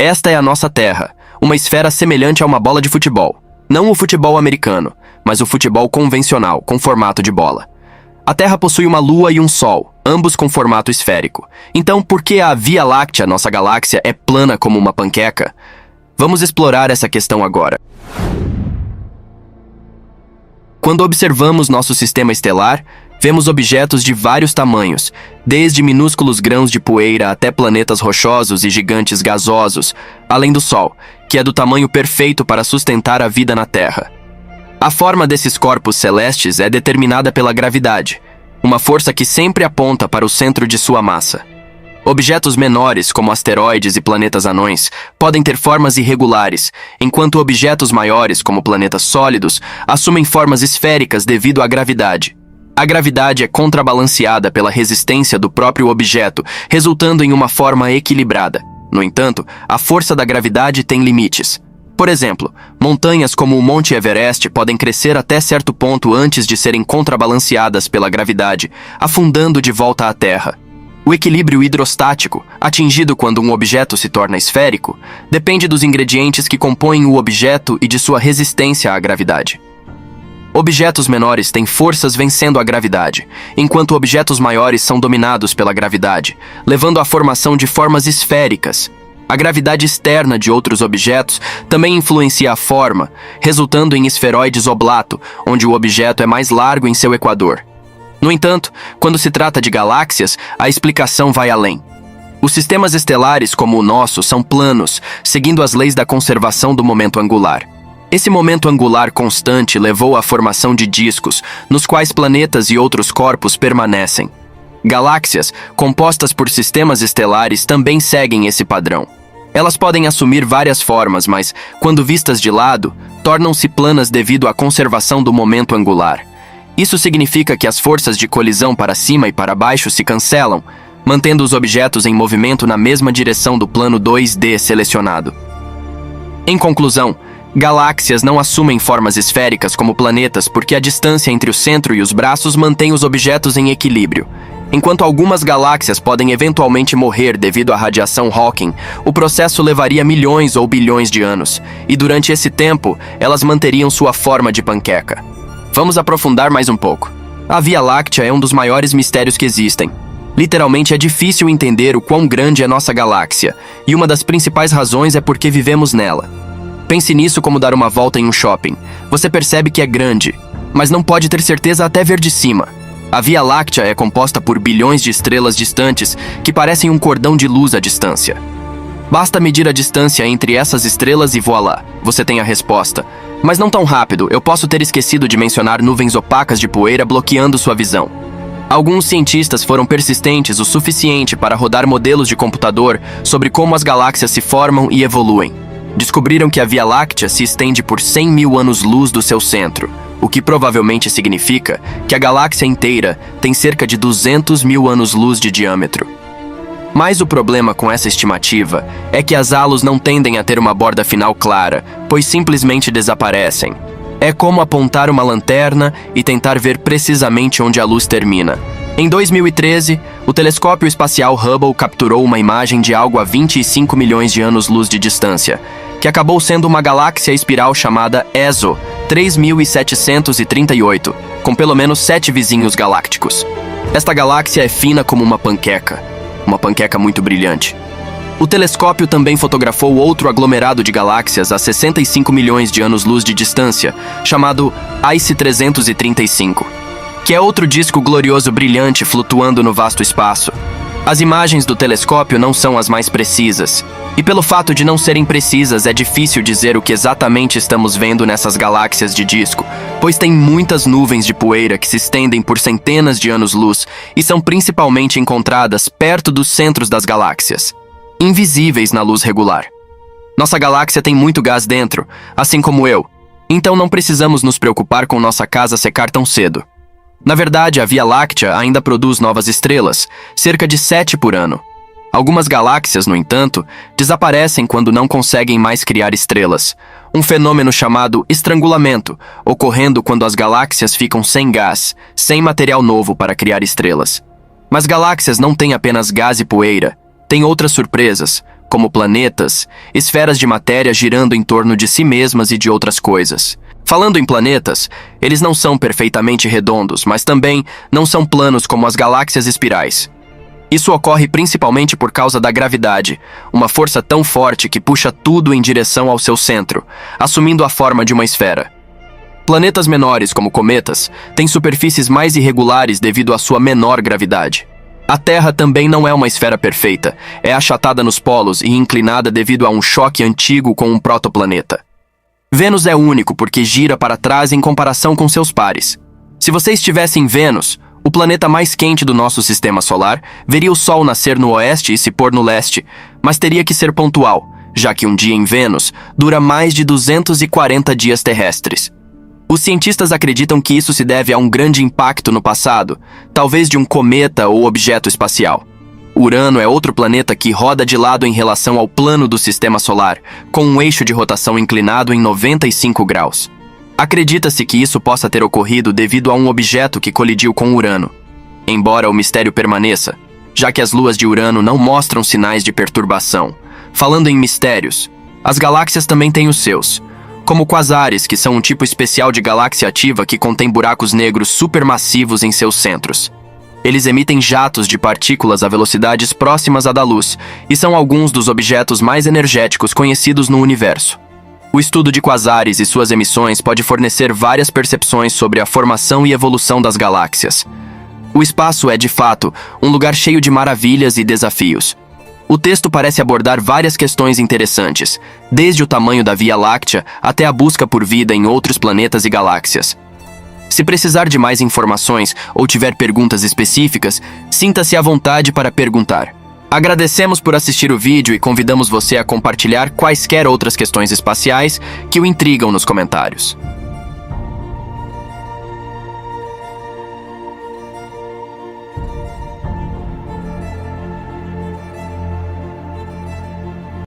Esta é a nossa Terra, uma esfera semelhante a uma bola de futebol. Não o futebol americano, mas o futebol convencional, com formato de bola. A Terra possui uma Lua e um Sol, ambos com formato esférico. Então, por que a Via Láctea, nossa galáxia, é plana como uma panqueca? Vamos explorar essa questão agora. Quando observamos nosso sistema estelar, vemos objetos de vários tamanhos, desde minúsculos grãos de poeira até planetas rochosos e gigantes gasosos, além do Sol, que é do tamanho perfeito para sustentar a vida na Terra. A forma desses corpos celestes é determinada pela gravidade, uma força que sempre aponta para o centro de sua massa. Objetos menores, como asteroides e planetas anões, podem ter formas irregulares, enquanto objetos maiores, como planetas sólidos, assumem formas esféricas devido à gravidade. A gravidade é contrabalanceada pela resistência do próprio objeto, resultando em uma forma equilibrada. No entanto, a força da gravidade tem limites. Por exemplo, montanhas como o Monte Everest podem crescer até certo ponto antes de serem contrabalanceadas pela gravidade, afundando de volta à Terra. O equilíbrio hidrostático, atingido quando um objeto se torna esférico, depende dos ingredientes que compõem o objeto e de sua resistência à gravidade. Objetos menores têm forças vencendo a gravidade, enquanto objetos maiores são dominados pela gravidade, levando à formação de formas esféricas. A gravidade externa de outros objetos também influencia a forma, resultando em esferoides oblato, onde o objeto é mais largo em seu equador. No entanto, quando se trata de galáxias, a explicação vai além. Os sistemas estelares, como o nosso, são planos, seguindo as leis da conservação do momento angular. Esse momento angular constante levou à formação de discos, nos quais planetas e outros corpos permanecem. Galáxias, compostas por sistemas estelares, também seguem esse padrão. Elas podem assumir várias formas, mas, quando vistas de lado, tornam-se planas devido à conservação do momento angular. Isso significa que as forças de colisão para cima e para baixo se cancelam, mantendo os objetos em movimento na mesma direção do plano 2D selecionado. Em conclusão, galáxias não assumem formas esféricas como planetas porque a distância entre o centro e os braços mantém os objetos em equilíbrio. Enquanto algumas galáxias podem eventualmente morrer devido à radiação Hawking, o processo levaria milhões ou bilhões de anos, e durante esse tempo, elas manteriam sua forma de panqueca. Vamos aprofundar mais um pouco. A Via Láctea é um dos maiores mistérios que existem. Literalmente é difícil entender o quão grande é nossa galáxia, e uma das principais razões é porque vivemos nela. Pense nisso como dar uma volta em um shopping. Você percebe que é grande, mas não pode ter certeza até ver de cima. A Via Láctea é composta por bilhões de estrelas distantes que parecem um cordão de luz à distância. Basta medir a distância entre essas estrelas e voilá, você tem a resposta. Mas não tão rápido, eu posso ter esquecido de mencionar nuvens opacas de poeira bloqueando sua visão. Alguns cientistas foram persistentes o suficiente para rodar modelos de computador sobre como as galáxias se formam e evoluem. Descobriram que a Via Láctea se estende por 100 mil anos-luz do seu centro, o que provavelmente significa que a galáxia inteira tem cerca de 200 mil anos-luz de diâmetro. Mas o problema com essa estimativa é que as halos não tendem a ter uma borda final clara, pois simplesmente desaparecem. É como apontar uma lanterna e tentar ver precisamente onde a luz termina. Em 2013, o telescópio espacial Hubble capturou uma imagem de algo a 25 milhões de anos-luz de distância, que acabou sendo uma galáxia espiral chamada ESO 3738, com pelo menos 7 vizinhos galácticos. Esta galáxia é fina como uma panqueca muito brilhante. O telescópio também fotografou outro aglomerado de galáxias a 65 milhões de anos-luz de distância, chamado ICE 335, que é outro disco glorioso brilhante flutuando no vasto espaço. As imagens do telescópio não são as mais precisas, e pelo fato de não serem precisas é difícil dizer o que exatamente estamos vendo nessas galáxias de disco, pois tem muitas nuvens de poeira que se estendem por centenas de anos-luz e são principalmente encontradas perto dos centros das galáxias, invisíveis na luz regular. Nossa galáxia tem muito gás dentro, assim como eu, então não precisamos nos preocupar com nossa casa secar tão cedo. Na verdade, a Via Láctea ainda produz novas estrelas, cerca de 7 por ano. Algumas galáxias, no entanto, desaparecem quando não conseguem mais criar estrelas, um fenômeno chamado estrangulamento, ocorrendo quando as galáxias ficam sem gás, sem material novo para criar estrelas. Mas galáxias não têm apenas gás e poeira, têm outras surpresas, como planetas, esferas de matéria girando em torno de si mesmas e de outras coisas. Falando em planetas, eles não são perfeitamente redondos, mas também não são planos como as galáxias espirais. Isso ocorre principalmente por causa da gravidade, uma força tão forte que puxa tudo em direção ao seu centro, assumindo a forma de uma esfera. Planetas menores, como cometas, têm superfícies mais irregulares devido à sua menor gravidade. A Terra também não é uma esfera perfeita, é achatada nos polos e inclinada devido a um choque antigo com um protoplaneta. Vênus é único porque gira para trás em comparação com seus pares. Se você estivesse em Vênus, o planeta mais quente do nosso sistema solar, veria o Sol nascer no oeste e se pôr no leste, mas teria que ser pontual, já que um dia em Vênus dura mais de 240 dias terrestres. Os cientistas acreditam que isso se deve a um grande impacto no passado, talvez de um cometa ou objeto espacial. Urano é outro planeta que roda de lado em relação ao plano do sistema solar, com um eixo de rotação inclinado em 95 graus. Acredita-se que isso possa ter ocorrido devido a um objeto que colidiu com Urano. Embora o mistério permaneça, já que as luas de Urano não mostram sinais de perturbação. Falando em mistérios, as galáxias também têm os seus, como quasares, que são um tipo especial de galáxia ativa que contém buracos negros supermassivos em seus centros. Eles emitem jatos de partículas a velocidades próximas à da luz e são alguns dos objetos mais energéticos conhecidos no universo. O estudo de quasares e suas emissões pode fornecer várias percepções sobre a formação e evolução das galáxias. O espaço é, de fato, um lugar cheio de maravilhas e desafios. O texto parece abordar várias questões interessantes, desde o tamanho da Via Láctea até a busca por vida em outros planetas e galáxias. Se precisar de mais informações ou tiver perguntas específicas, sinta-se à vontade para perguntar. Agradecemos por assistir o vídeo e convidamos você a compartilhar quaisquer outras questões espaciais que o intrigam nos comentários.